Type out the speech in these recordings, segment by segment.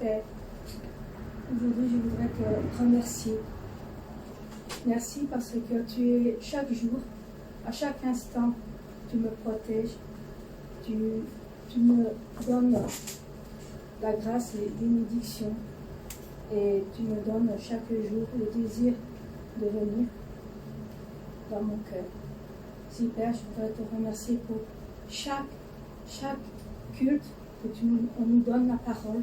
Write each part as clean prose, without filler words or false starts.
Père, aujourd'hui je voudrais te remercier. Merci parce que tu es chaque jour, à chaque instant, tu me protèges, tu me donnes la grâce et les bénédictions et tu me donnes chaque jour le désir de venir dans mon cœur. Si Père, je voudrais te remercier pour chaque culte que on nous donne la parole,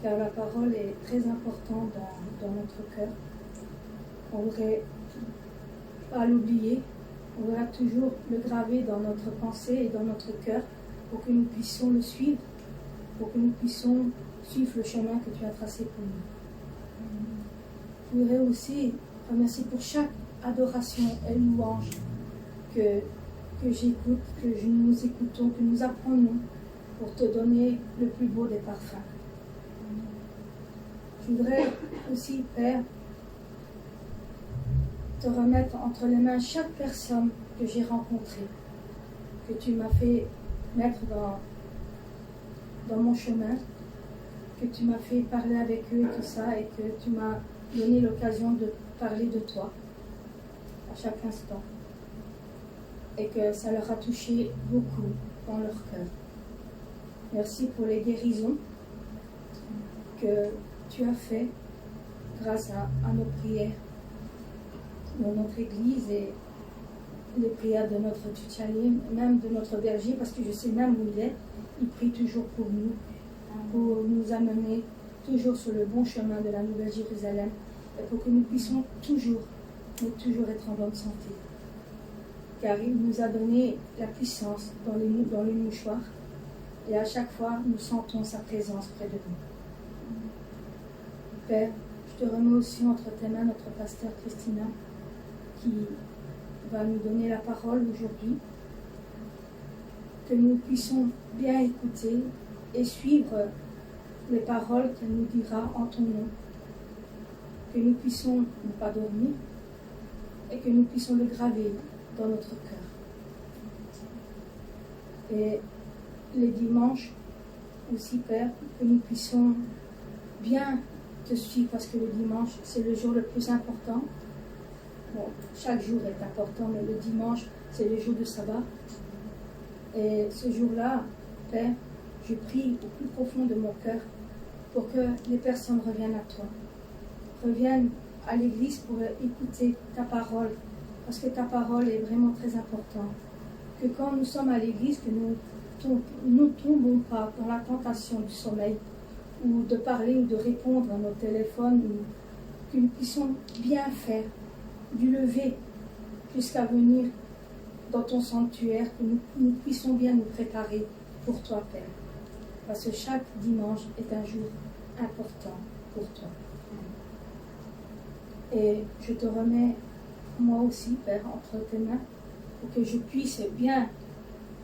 car la parole est très importante dans notre cœur. On ne voudrait pas l'oublier, on voudra toujours le graver dans notre pensée et dans notre cœur pour que nous puissions le suivre, pour que nous puissions suivre le chemin que tu as tracé pour nous. Je voudrais aussi remercier pour chaque adoration et louange que j'écoute, que nous écoutons, que nous apprenons pour te donner le plus beau des parfums. Je voudrais aussi, Père, te remettre entre les mains chaque personne que j'ai rencontrée, que tu m'as fait mettre dans mon chemin, que tu m'as fait parler avec eux et tout ça, et que tu m'as donné l'occasion de parler de toi à chaque instant. Et que ça leur a touché beaucoup dans leur cœur. Merci pour les guérisons que tu as fait grâce à nos prières dans notre église et les prières de notre Tuchalim, même de notre berger, parce que je sais même où il est, il prie toujours pour nous amener toujours sur le bon chemin de la Nouvelle Jérusalem et pour que nous puissions toujours être en bonne santé. Car il nous a donné la puissance dans les mouchoirs et à chaque fois nous sentons sa présence près de nous. Père, je te remets aussi entre tes mains notre pasteur Christina qui va nous donner la parole aujourd'hui, que nous puissions bien écouter et suivre les paroles qu'elle nous dira en ton nom, que nous puissions ne pas dormir et que nous puissions le graver dans notre cœur. Et les dimanches aussi, Père, que nous puissions bien te suivre, parce que le dimanche, c'est le jour le plus important. Bon, chaque jour est important, mais le dimanche, c'est le jour de sabbat. Et ce jour-là, Père, je prie au plus profond de mon cœur pour que les personnes reviennent à toi, reviennent à l'église pour écouter ta parole, parce que ta parole est vraiment très importante. Que quand nous sommes à l'église, que nous ne tombons pas dans la tentation du sommeil, ou de parler ou de répondre à nos téléphones, ou que nous puissions bien faire, du lever jusqu'à venir dans ton sanctuaire, que nous puissions bien nous préparer pour toi, Père. Parce que chaque dimanche est un jour important pour toi. Et je te remets moi aussi, Père, entre tes mains, pour que je puisse bien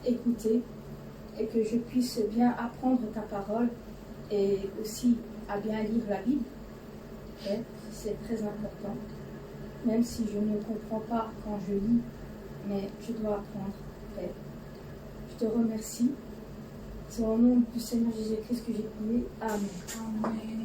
écouter et que je puisse bien apprendre ta parole et aussi à bien lire la Bible. Père, c'est très important. Même si je ne comprends pas quand je lis, mais je dois apprendre, Père. Je te remercie. C'est au nom du Seigneur Jésus-Christ que j'ai prié. Amen. Amen.